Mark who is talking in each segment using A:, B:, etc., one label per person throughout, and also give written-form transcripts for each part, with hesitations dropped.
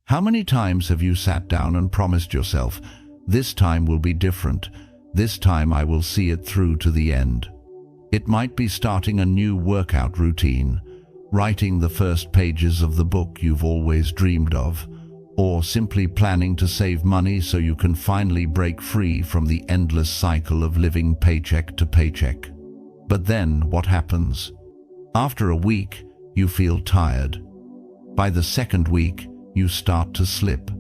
A: How many times have you sat down and promised yourself, "This time will be different. This time I will see it through to the end"? It might be starting a new workout routine, writing the first pages of the book you've always dreamed of, or simply planning to save money so you can finally break free from the endless cycle of living paycheck to paycheck. But then what happens? After a week, you feel tired. By the second week, you start to slip.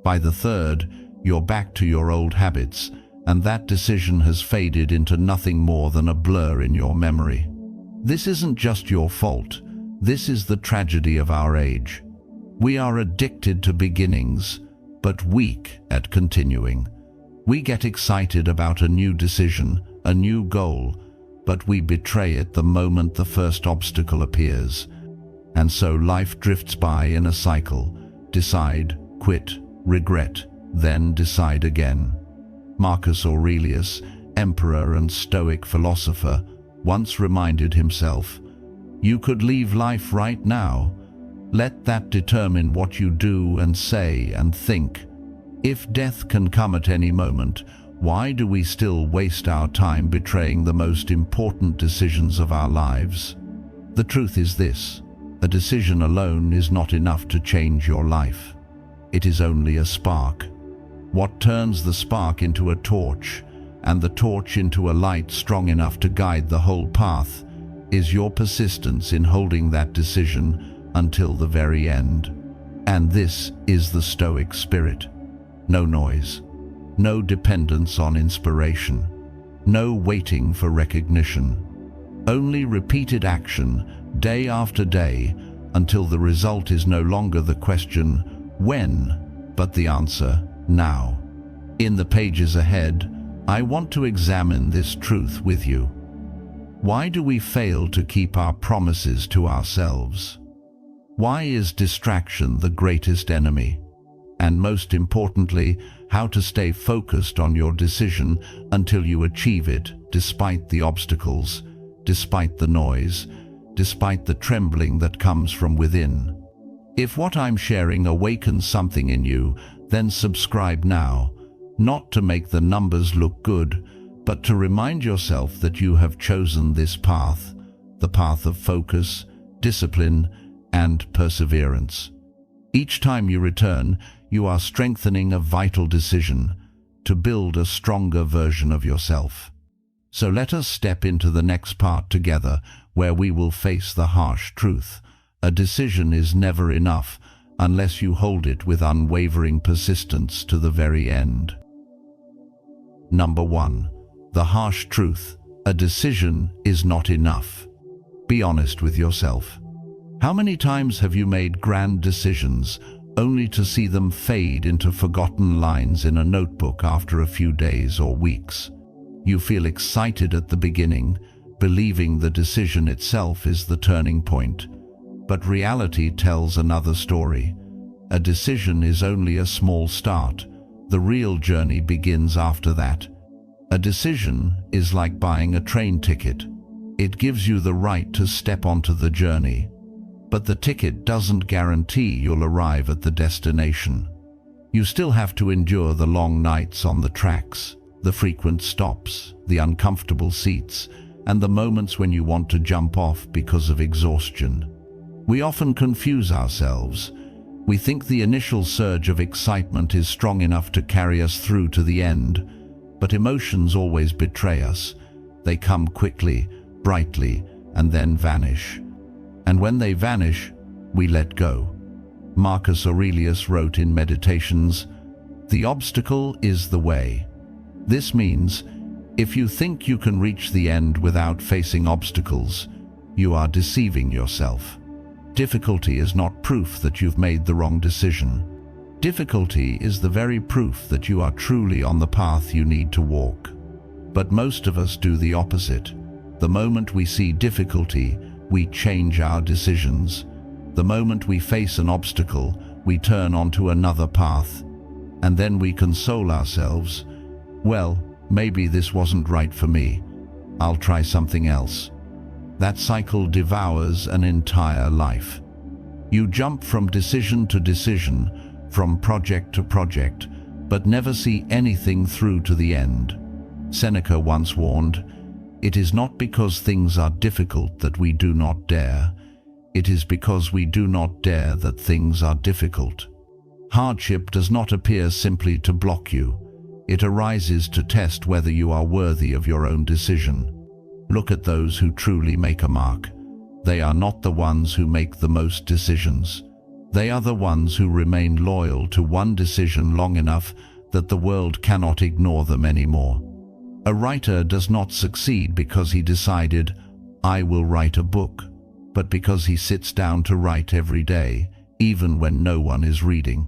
A: By the third, you're back to your old habits, and that decision has faded into nothing more than a blur in your memory. This isn't just your fault. This is the tragedy of our age. We are addicted to beginnings, but weak at continuing. We get excited about a new decision, a new goal, but we betray it the moment the first obstacle appears. And so life drifts by in a cycle. Decide, quit, regret, then decide again. Marcus Aurelius, emperor and Stoic philosopher, once reminded himself, "You could leave life right now. Let that determine what you do and say and think. If death can come at any moment, why do we still waste our time betraying the most important decisions of our lives?" The truth is this: a decision alone is not enough to change your life. It is only a spark. What turns the spark into a torch, and the torch into a light strong enough to guide the whole path, is your persistence in holding that decision until the very end. And this is the Stoic spirit. No noise, no dependence on inspiration, no waiting for recognition. Only repeated action, day after day, until the result is no longer the question, when, but the answer, now. In the pages ahead, I want to examine this truth with you. Why do we fail to keep our promises to ourselves? Why is distraction the greatest enemy? And most importantly, how to stay focused on your decision until you achieve it, despite the obstacles, despite the noise, despite the trembling that comes from within. If what I'm sharing awakens something in you, then subscribe now, not to make the numbers look good, but to remind yourself that you have chosen this path, the path of focus, discipline, and perseverance. Each time you return, you are strengthening a vital decision to build a stronger version of yourself. So let us step into the next part together, where we will face the harsh truth. A decision is never enough unless you hold it with unwavering persistence to the very end. Number 1. The harsh truth. A decision is not enough. Be honest with yourself. How many times have you made grand decisions only to see them fade into forgotten lines in a notebook after a few days or weeks? You feel excited at the beginning, believing the decision itself is the turning point. But reality tells another story. A decision is only a small start. The real journey begins after that. A decision is like buying a train ticket. It gives you the right to step onto the journey. But the ticket doesn't guarantee you'll arrive at the destination. You still have to endure the long nights on the tracks, the frequent stops, the uncomfortable seats, and the moments when you want to jump off because of exhaustion. We often confuse ourselves. We think the initial surge of excitement is strong enough to carry us through to the end, but emotions always betray us. They come quickly, brightly, and then vanish. And when they vanish, we let go. Marcus Aurelius wrote in Meditations, "The obstacle is the way." This means, if you think you can reach the end without facing obstacles, you are deceiving yourself. Difficulty is not proof that you've made the wrong decision. Difficulty is the very proof that you are truly on the path you need to walk. But most of us do the opposite. The moment we see difficulty, we change our decisions. The moment we face an obstacle, we turn onto another path. And then we console ourselves. Well, maybe this wasn't right for me. I'll try something else. That cycle devours an entire life. You jump from decision to decision, from project to project, but never see anything through to the end. Seneca once warned, "It is not because things are difficult that we do not dare. It is because we do not dare that things are difficult." Hardship does not appear simply to block you. It arises to test whether you are worthy of your own decision. Look at those who truly make a mark. They are not the ones who make the most decisions. They are the ones who remain loyal to one decision long enough that the world cannot ignore them anymore. A writer does not succeed because he decided, "I will write a book," but because he sits down to write every day, even when no one is reading.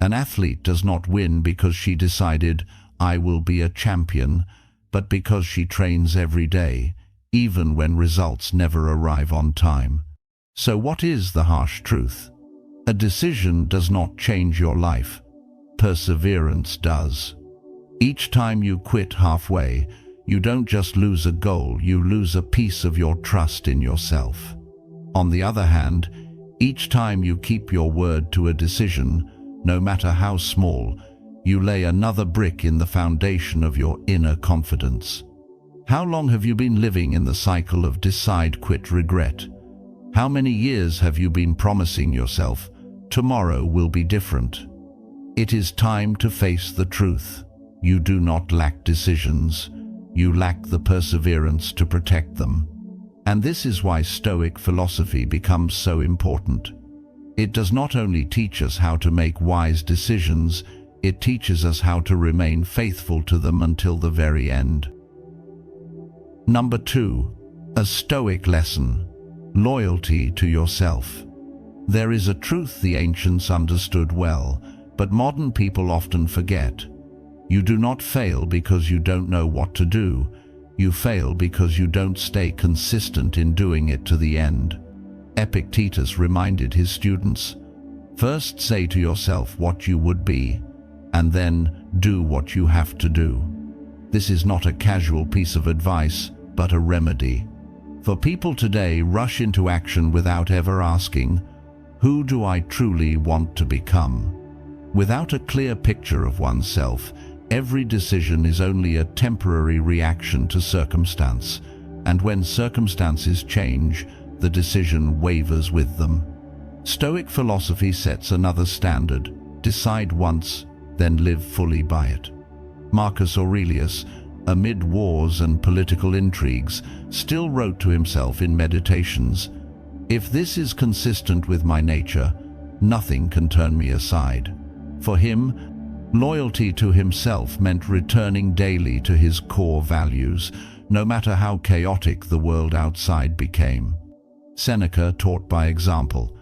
A: An athlete does not win because she decided, "I will be a champion," but because she trains every day, even when results never arrive on time. So what is the harsh truth? A decision does not change your life. Perseverance does. Each time you quit halfway, you don't just lose a goal, you lose a piece of your trust in yourself. On the other hand, each time you keep your word to a decision, no matter how small, you lay another brick in the foundation of your inner confidence. How long have you been living in the cycle of decide, quit, regret? How many years have you been promising yourself, "Tomorrow will be different"? It is time to face the truth. You do not lack decisions. You lack the perseverance to protect them. And this is why Stoic philosophy becomes so important. It does not only teach us how to make wise decisions, it teaches us how to remain faithful to them until the very end. Number 2, a Stoic lesson: loyalty to yourself. There is a truth the ancients understood well, but modern people often forget. You do not fail because you don't know what to do. You fail because you don't stay consistent in doing it to the end. Epictetus reminded his students, "First say to yourself what you would be, and then do what you have to do." This is not a casual piece of advice, but a remedy. For people today rush into action without ever asking, "Who do I truly want to become?" Without a clear picture of oneself, every decision is only a temporary reaction to circumstance, and when circumstances change, the decision wavers with them. Stoic philosophy sets another standard: decide once, then live fully by it. Marcus Aurelius, amid wars and political intrigues, still wrote to himself in Meditations, "If this is consistent with my nature, nothing can turn me aside." For him, loyalty to himself meant returning daily to his core values, no matter how chaotic the world outside became. Seneca taught by example.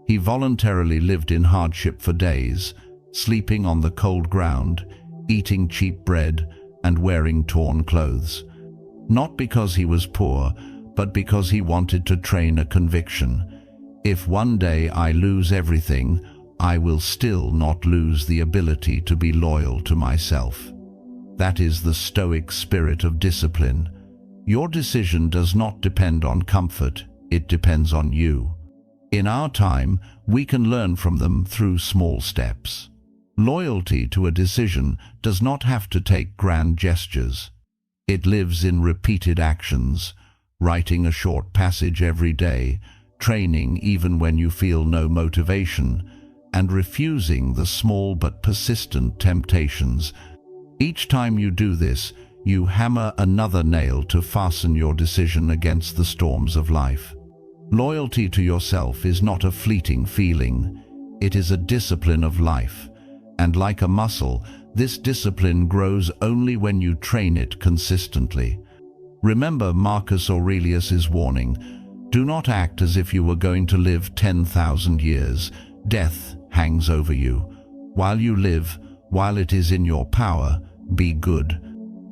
A: He voluntarily lived in hardship for days, sleeping on the cold ground, eating cheap bread, and wearing torn clothes. Not because he was poor, but because he wanted to train a conviction: if one day I lose everything, I will still not lose the ability to be loyal to myself. That is the Stoic spirit of discipline. Your decision does not depend on comfort, it depends on you. In our time, we can learn from them through small steps. Loyalty to a decision does not have to take grand gestures. It lives in repeated actions, writing a short passage every day, training even when you feel no motivation, and refusing the small but persistent temptations. Each time you do this, you hammer another nail to fasten your decision against the storms of life. Loyalty to yourself is not a fleeting feeling. It is a discipline of life. And like a muscle, this discipline grows only when you train it consistently. Remember Marcus Aurelius's warning: do not act as if you were going to live 10,000 years. Death hangs over you. While you live, while it is in your power, be good.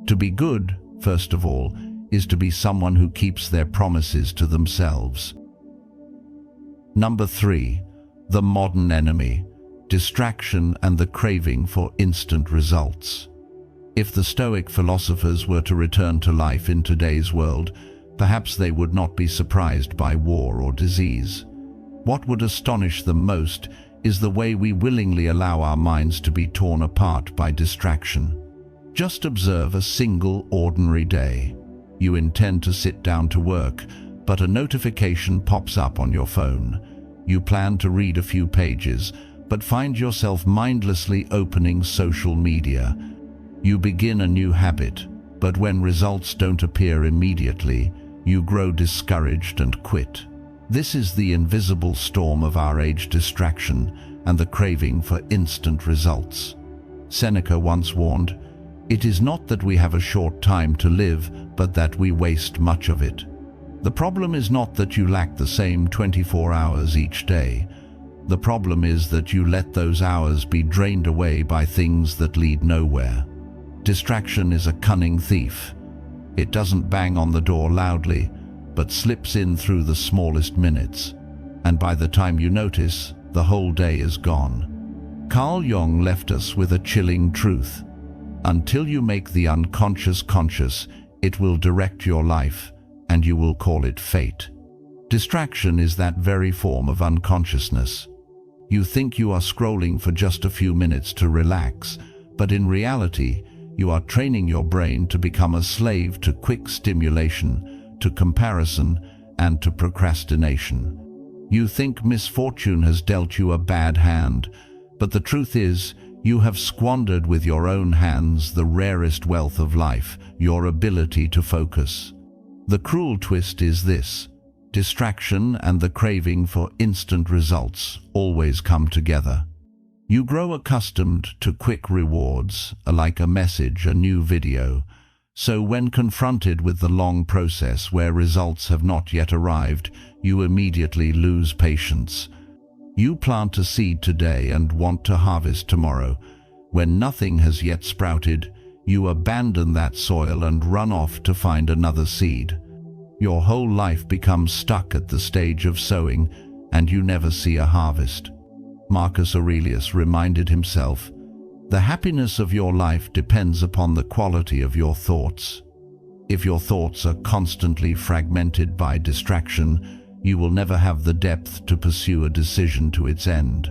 A: To be good, first of all, is to be someone who keeps their promises to themselves. Number 3, the modern enemy: distraction and the craving for instant results. If the Stoic philosophers were to return to life in today's world, perhaps they would not be surprised by war or disease. What would astonish them most is the way we willingly allow our minds to be torn apart by distraction. Just observe a single ordinary day. You intend to sit down to work, but a notification pops up on your phone. You plan to read a few pages, but find yourself mindlessly opening social media. You begin a new habit, but when results don't appear immediately, you grow discouraged and quit. This is the invisible storm of our age: distraction and the craving for instant results. Seneca once warned, "It is not that we have a short time to live, but that we waste much of it." The problem is not that you lack the same 24 hours each day. The problem is that you let those hours be drained away by things that lead nowhere. Distraction is a cunning thief. It doesn't bang on the door loudly, but slips in through the smallest minutes. And by the time you notice, the whole day is gone. Carl Jung left us with a chilling truth. Until you make the unconscious conscious, it will direct your life, and you will call it fate. Distraction is that very form of unconsciousness. You think you are scrolling for just a few minutes to relax, but in reality, you are training your brain to become a slave to quick stimulation, to comparison, and to procrastination. You think misfortune has dealt you a bad hand, but the truth is, you have squandered with your own hands the rarest wealth of life, your ability to focus. The cruel twist is this: distraction and the craving for instant results always come together. You grow accustomed to quick rewards, like a message, a new video. So when confronted with the long process where results have not yet arrived, you immediately lose patience. You plant a seed today and want to harvest tomorrow. When nothing has yet sprouted, you abandon that soil and run off to find another seed. Your whole life becomes stuck at the stage of sowing, and you never see a harvest. Marcus Aurelius reminded himself, "The happiness of your life depends upon the quality of your thoughts." If your thoughts are constantly fragmented by distraction, you will never have the depth to pursue a decision to its end.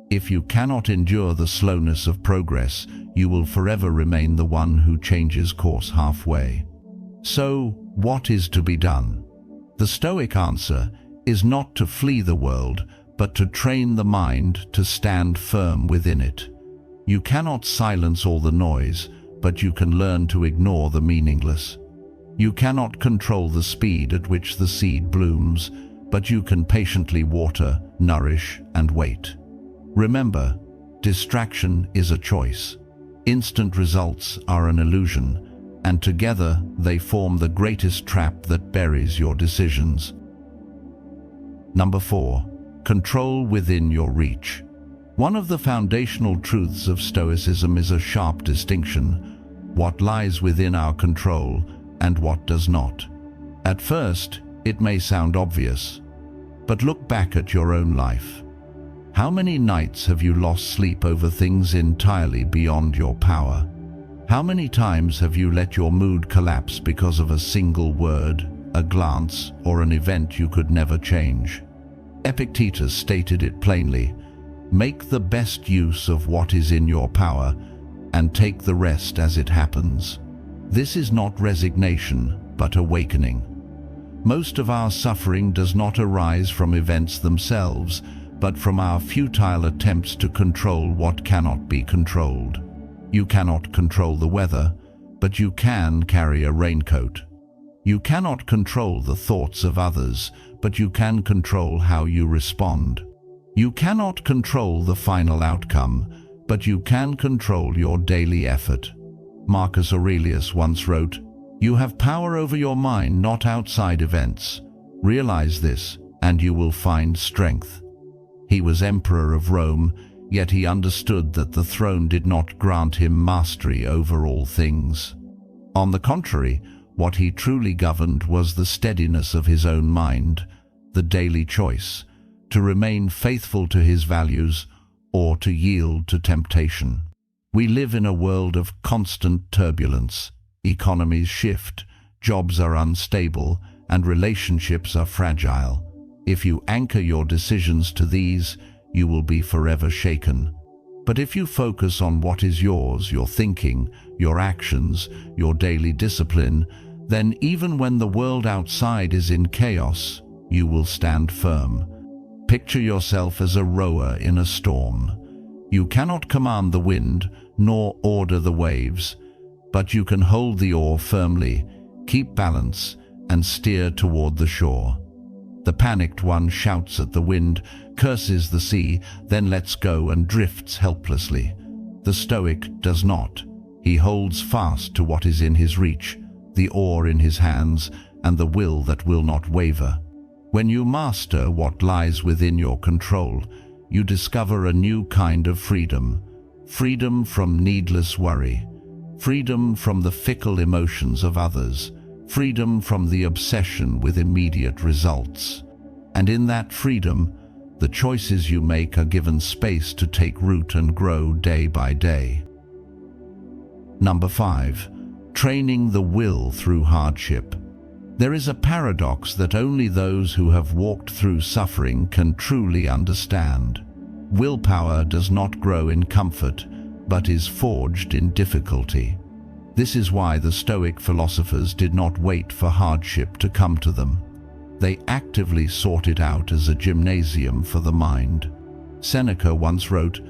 A: If you cannot endure the slowness of progress, you will forever remain the one who changes course halfway. So, what is to be done? The Stoic answer is not to flee the world, but to train the mind to stand firm within it. You cannot silence all the noise, but you can learn to ignore the meaningless. You cannot control the speed at which the seed blooms, but you can patiently water, nourish, and wait. Remember, distraction is a choice. Instant results are an illusion, and together they form the greatest trap that buries your decisions. Number 4. Control within your reach. One of the foundational truths of Stoicism is a sharp distinction: what lies within our control and what does not. At first, it may sound obvious, but look back at your own life. How many nights have you lost sleep over things entirely beyond your power? How many times have you let your mood collapse because of a single word, a glance, or an event you could never change? Epictetus stated it plainly: "Make the best use of what is in your power, and take the rest as it happens." This is not resignation, but awakening. Most of our suffering does not arise from events themselves, but from our futile attempts to control what cannot be controlled. You cannot control the weather, but you can carry a raincoat. You cannot control the thoughts of others, but you can control how you respond. You cannot control the final outcome, but you can control your daily effort. Marcus Aurelius once wrote, "You have power over your mind, not outside events. Realize this, and you will find strength." He was emperor of Rome, yet he understood that the throne did not grant him mastery over all things. On the contrary, what he truly governed was the steadiness of his own mind, the daily choice, to remain faithful to his values or to yield to temptation. We live in a world of constant turbulence. Economies shift, jobs are unstable, and relationships are fragile. If you anchor your decisions to these, you will be forever shaken. But if you focus on what is yours, your thinking, your actions, your daily discipline, then even when the world outside is in chaos, you will stand firm. Picture yourself as a rower in a storm. You cannot command the wind, nor order the waves, but you can hold the oar firmly, keep balance, and steer toward the shore. The panicked one shouts at the wind, curses the sea, then lets go and drifts helplessly. The Stoic does not. He holds fast to what is in his reach, the oar in his hands, and the will that will not waver. When you master what lies within your control, you discover a new kind of freedom. Freedom from needless worry. Freedom from the fickle emotions of others. Freedom from the obsession with immediate results. And in that freedom, the choices you make are given space to take root and grow day by day. Number 5. Training the will through hardship. There is a paradox that only those who have walked through suffering can truly understand. Willpower does not grow in comfort, but is forged in difficulty. This is why the Stoic philosophers did not wait for hardship to come to them. They actively sought it out as a gymnasium for the mind. Seneca once wrote,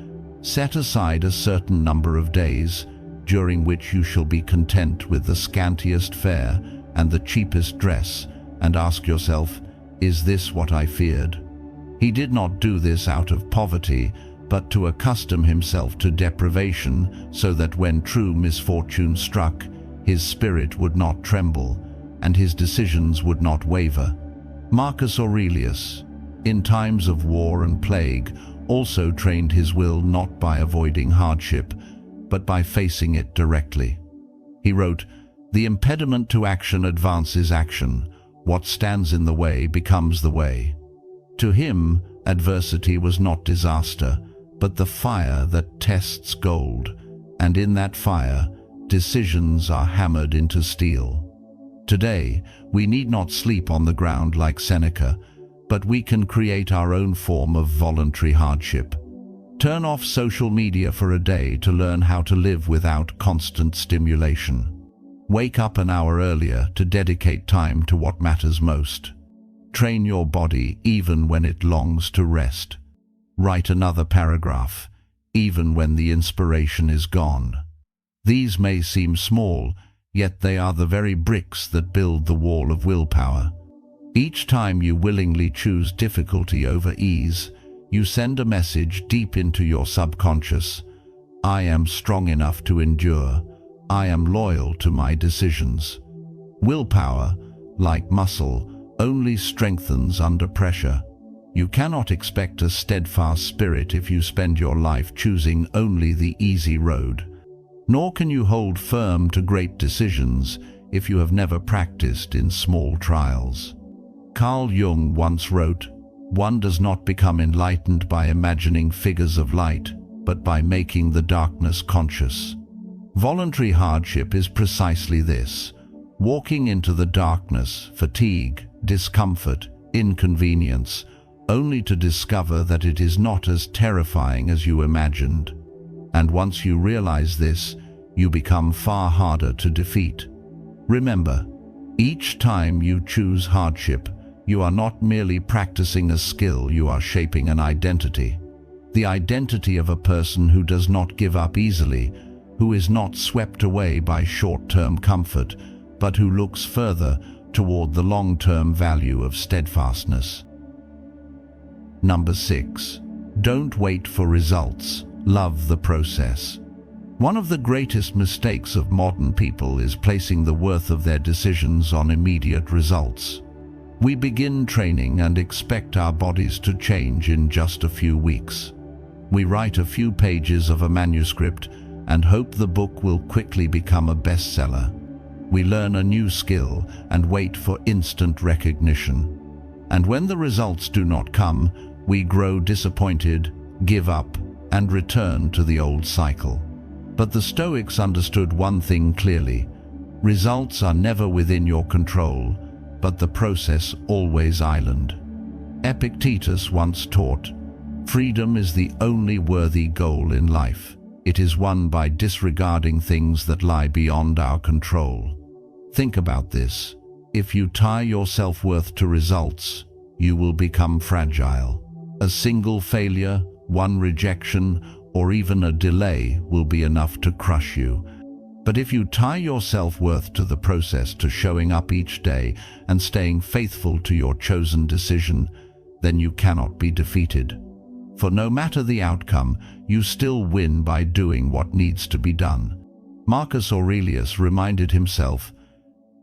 A: "Set aside a certain number of days, during which you shall be content with the scantiest fare and the cheapest dress, and ask yourself, is this what I feared?" He did not do this out of poverty, but to accustom himself to deprivation, so that when true misfortune struck, his spirit would not tremble, and his decisions would not waver. Marcus Aurelius, in times of war and plague, also trained his will not by avoiding hardship, but by facing it directly. He wrote, "The impediment to action advances action. What stands in the way becomes the way." To him, adversity was not disaster, but the fire that tests gold, and in that fire, decisions are hammered into steel. Today, we need not sleep on the ground like Seneca, but we can create our own form of voluntary hardship. Turn off social media for a day to learn how to live without constant stimulation. Wake up an hour earlier to dedicate time to what matters most. Train your body even when it longs to rest. Write another paragraph, even when the inspiration is gone. These may seem small, yet they are the very bricks that build the wall of willpower. Each time you willingly choose difficulty over ease, you send a message deep into your subconscious. I am strong enough to endure. I am loyal to my decisions. Willpower, like muscle, only strengthens under pressure. You cannot expect a steadfast spirit if you spend your life choosing only the easy road. Nor can you hold firm to great decisions if you have never practiced in small trials. Carl Jung once wrote, "One does not become enlightened by imagining figures of light, but by making the darkness conscious." Voluntary hardship is precisely this: walking into the darkness, fatigue, discomfort, inconvenience, only to discover that it is not as terrifying as you imagined. And once you realize this, you become far harder to defeat. Remember, each time you choose hardship, you are not merely practicing a skill, you are shaping an identity. The identity of a person who does not give up easily, who is not swept away by short-term comfort, but who looks further toward the long-term value of steadfastness. Number 6. Don't wait for results. Love the process. One of the greatest mistakes of modern people is placing the worth of their decisions on immediate results. We begin training and expect our bodies to change in just a few weeks. We write a few pages of a manuscript and hope the book will quickly become a bestseller. We learn a new skill and wait for instant recognition. And when the results do not come, we grow disappointed, give up, and return to the old cycle. But the Stoics understood one thing clearly: results are never within your control, but the process always island. Epictetus once taught, Freedom is the only worthy goal in life. It is won by disregarding things that lie beyond our control. Think about this. If you tie your self-worth to results, you will become fragile. A single failure, one rejection, or even a delay will be enough to crush you. But if you tie your self-worth to the process, to showing up each day and staying faithful to your chosen decision, then you cannot be defeated. For no matter the outcome, you still win by doing what needs to be done. Marcus Aurelius reminded himself,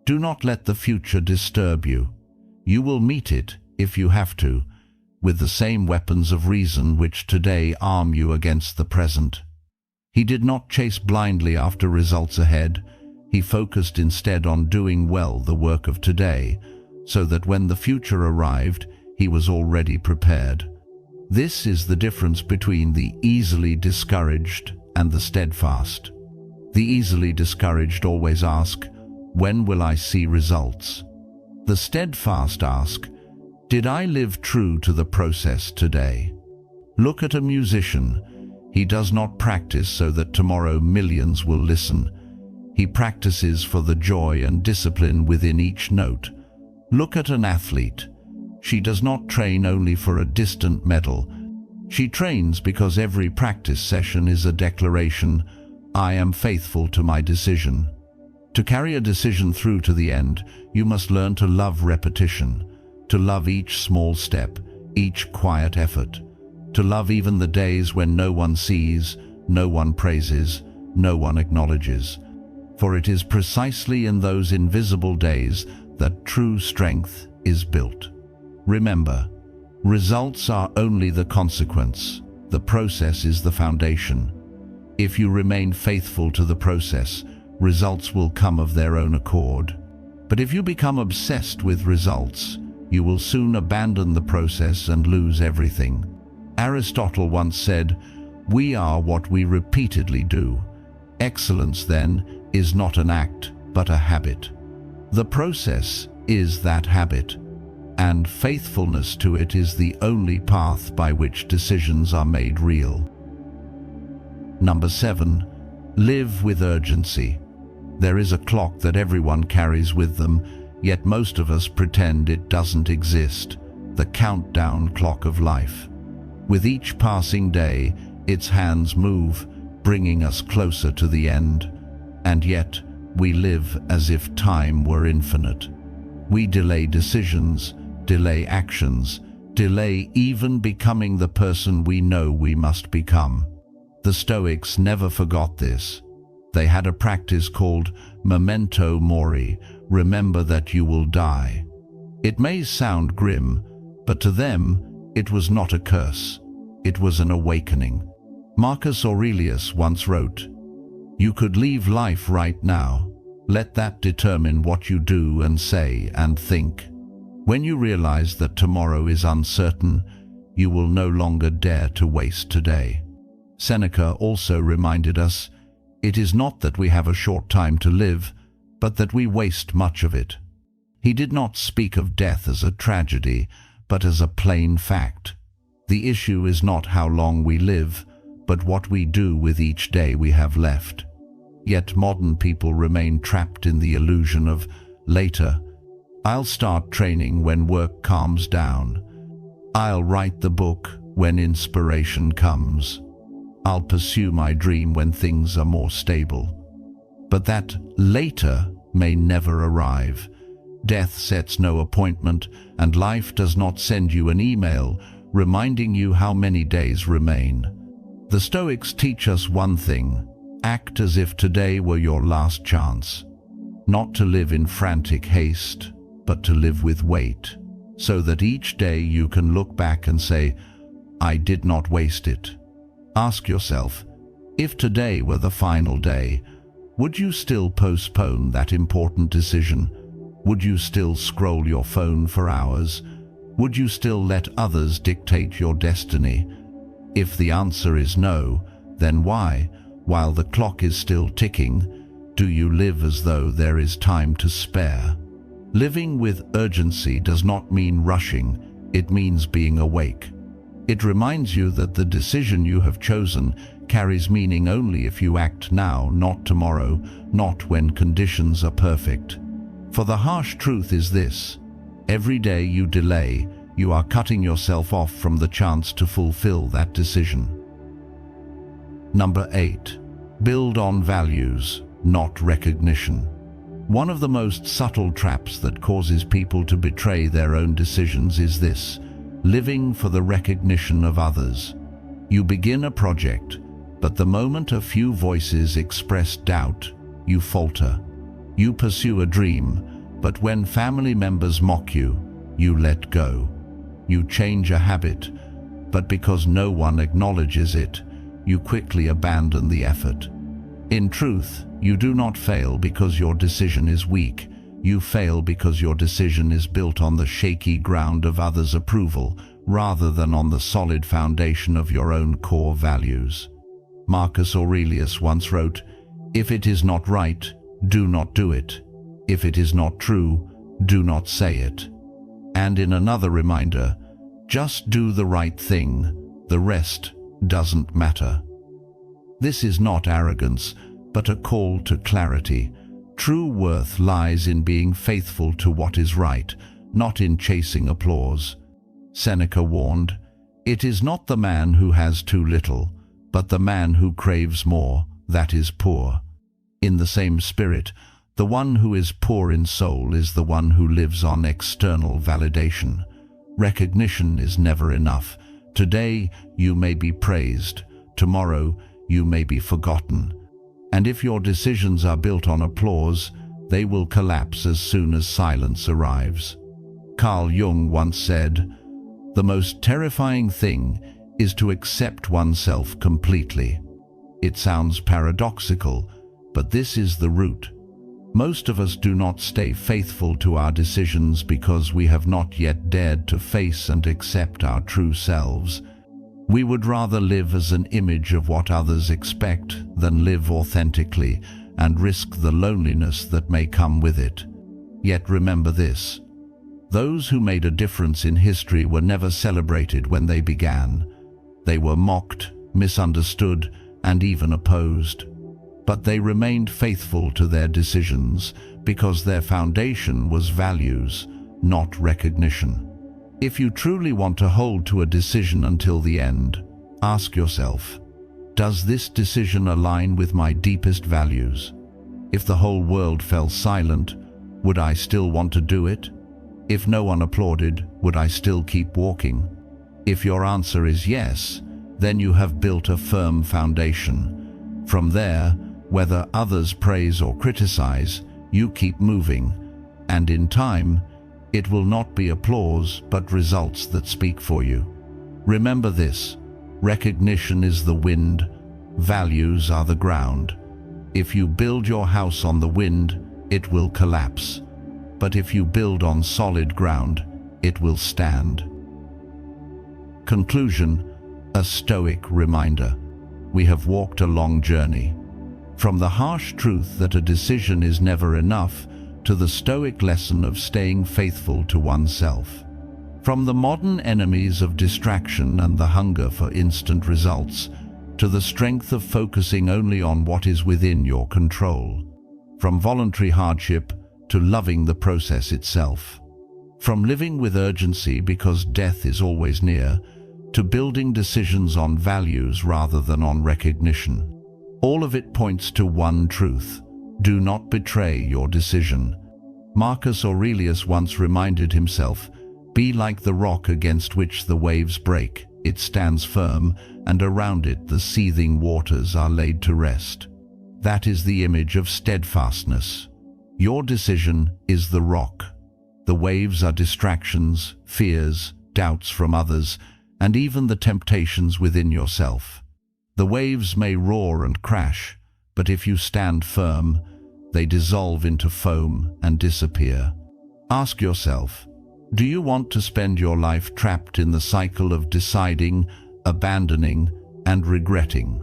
A: "Do not let the future disturb you. You will meet it, if you have to, with the same weapons of reason which today arm you against the present." He did not chase blindly after results ahead. He focused instead on doing well the work of today, so that when the future arrived, he was already prepared. This is the difference between the easily discouraged and the steadfast. The easily discouraged always ask, "When will I see results?" The steadfast ask, "Did I live true to the process today?" Look at a musician. He does not practice so that tomorrow millions will listen. He practices for the joy and discipline within each note. Look at an athlete. She does not train only for a distant medal. She trains because every practice session is a declaration, "I am faithful to my decision." To carry a decision through to the end, you must learn to love repetition, to love each small step, each quiet effort, to love even the days when no one sees, no one praises, no one acknowledges. For it is precisely in those invisible days that true strength is built. Remember, results are only the consequence. The process is the foundation. If you remain faithful to the process, results will come of their own accord. But if you become obsessed with results, you will soon abandon the process and lose everything. Aristotle once said, "We are what we repeatedly do." Excellence, then, is not an act, but a habit. The process is that habit, and faithfulness to it is the only path by which decisions are made real. Number 7. Live with urgency. There is a clock that everyone carries with them, yet most of us pretend it doesn't exist. The countdown clock of life. With each passing day, its hands move, bringing us closer to the end. And yet, we live as if time were infinite. We delay decisions, delay actions, delay even becoming the person we know we must become. The Stoics never forgot this. They had a practice called memento mori, remember that you will die. It may sound grim, but to them, it was not a curse. It was an awakening. Marcus Aurelius once wrote, "You could leave life right now. Let that determine what you do and say and think. When you realize that tomorrow is uncertain, you will no longer dare to waste today." Seneca also reminded us, "It is not that we have a short time to live, but that we waste much of it." He did not speak of death as a tragedy, but as a plain fact. The issue is not how long we live, but what we do with each day we have left. Yet modern people remain trapped in the illusion of later. I'll start training when work calms down. I'll write the book when inspiration comes. I'll pursue my dream when things are more stable. But that later may never arrive. Death sets no appointment, and life does not send you an email reminding you how many days remain. The Stoics teach us one thing: act as if today were your last chance. Not to live in frantic haste, but to live with weight, so that each day you can look back and say, "I did not waste it." Ask yourself, if today were the final day, would you still postpone that important decision? Would you still scroll your phone for hours? Would you still let others dictate your destiny? If the answer is no, then why, while the clock is still ticking, do you live as though there is time to spare? Living with urgency does not mean rushing, it means being awake. It reminds you that the decision you have chosen carries meaning only if you act now, not tomorrow, not when conditions are perfect. For the harsh truth is this: every day you delay, you are cutting yourself off from the chance to fulfill that decision. Number 8. Build on values, not recognition. One of the most subtle traps that causes people to betray their own decisions is this: living for the recognition of others. You begin a project, but the moment a few voices express doubt, you falter. You pursue a dream, but when family members mock you, you let go. You change a habit, but because no one acknowledges it, you quickly abandon the effort. In truth, you do not fail because your decision is weak. You fail because your decision is built on the shaky ground of others' approval, rather than on the solid foundation of your own core values. Marcus Aurelius once wrote, "If it is not right, do not do it. If it is not true, do not say it." And in another reminder, just do the right thing, the rest doesn't matter. This is not arrogance, but a call to clarity. True worth lies in being faithful to what is right, not in chasing applause. Seneca warned, "It is not the man who has too little, but the man who craves more, that is poor." In the same spirit, the one who is poor in soul is the one who lives on external validation. Recognition is never enough. Today you may be praised, tomorrow you may be forgotten. And if your decisions are built on applause, they will collapse as soon as silence arrives. Carl Jung once said, "The most terrifying thing is to accept oneself completely." It sounds paradoxical, but this is the root. Most of us do not stay faithful to our decisions because we have not yet dared to face and accept our true selves. We would rather live as an image of what others expect than live authentically and risk the loneliness that may come with it. Yet remember this: those who made a difference in history were never celebrated when they began. They were mocked, misunderstood, and even opposed. But they remained faithful to their decisions because their foundation was values, not recognition. If you truly want to hold to a decision until the end, ask yourself, does this decision align with my deepest values? If the whole world fell silent, would I still want to do it? If no one applauded, would I still keep walking? If your answer is yes, then you have built a firm foundation. From there, whether others praise or criticize, you keep moving, and in time, it will not be applause but results that speak for you. Remember this: recognition is the wind, values are the ground. If you build your house on the wind, it will collapse. But if you build on solid ground, it will stand. Conclusion: a Stoic reminder. We have walked a long journey. From the harsh truth that a decision is never enough to the Stoic lesson of staying faithful to oneself. From the modern enemies of distraction and the hunger for instant results to the strength of focusing only on what is within your control. From voluntary hardship to loving the process itself. From living with urgency because death is always near to building decisions on values rather than on recognition. All of it points to one truth: do not betray your decision. Marcus Aurelius once reminded himself, "Be like the rock against which the waves break. It stands firm, and around it the seething waters are laid to rest." That is the image of steadfastness. Your decision is the rock. The waves are distractions, fears, doubts from others, and even the temptations within yourself. The waves may roar and crash, but if you stand firm, they dissolve into foam and disappear. Ask yourself, do you want to spend your life trapped in the cycle of deciding, abandoning, and regretting?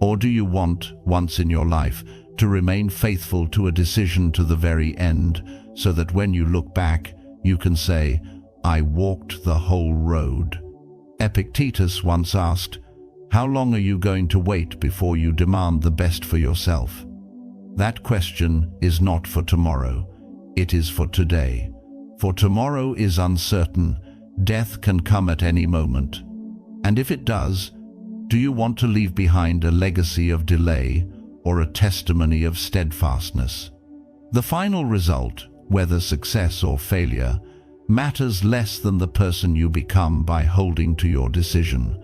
A: Or do you want, once in your life, to remain faithful to a decision to the very end, so that when you look back, you can say, "I walked the whole road"? Epictetus once asked, "How long are you going to wait before you demand the best for yourself?" That question is not for tomorrow, it is for today. For tomorrow is uncertain, death can come at any moment. And if it does, do you want to leave behind a legacy of delay or a testimony of steadfastness? The final result, whether success or failure, matters less than the person you become by holding to your decision.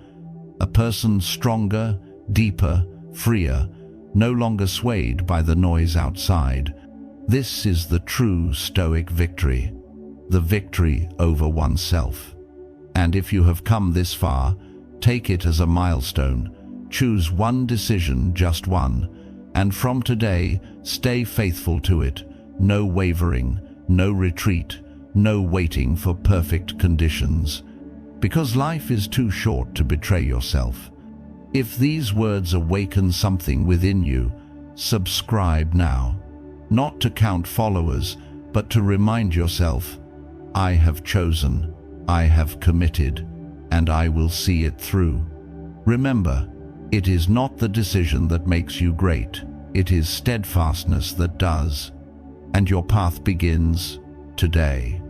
A: A person stronger, deeper, freer, no longer swayed by the noise outside. This is the true Stoic victory, the victory over oneself. And if you have come this far, take it as a milestone. Choose one decision, just one, and from today, stay faithful to it. No wavering, no retreat, no waiting for perfect conditions. Because life is too short to betray yourself. If these words awaken something within you, subscribe now. Not to count followers, but to remind yourself, I have chosen, I have committed, and I will see it through. Remember, it is not the decision that makes you great, it is steadfastness that does. And your path begins today.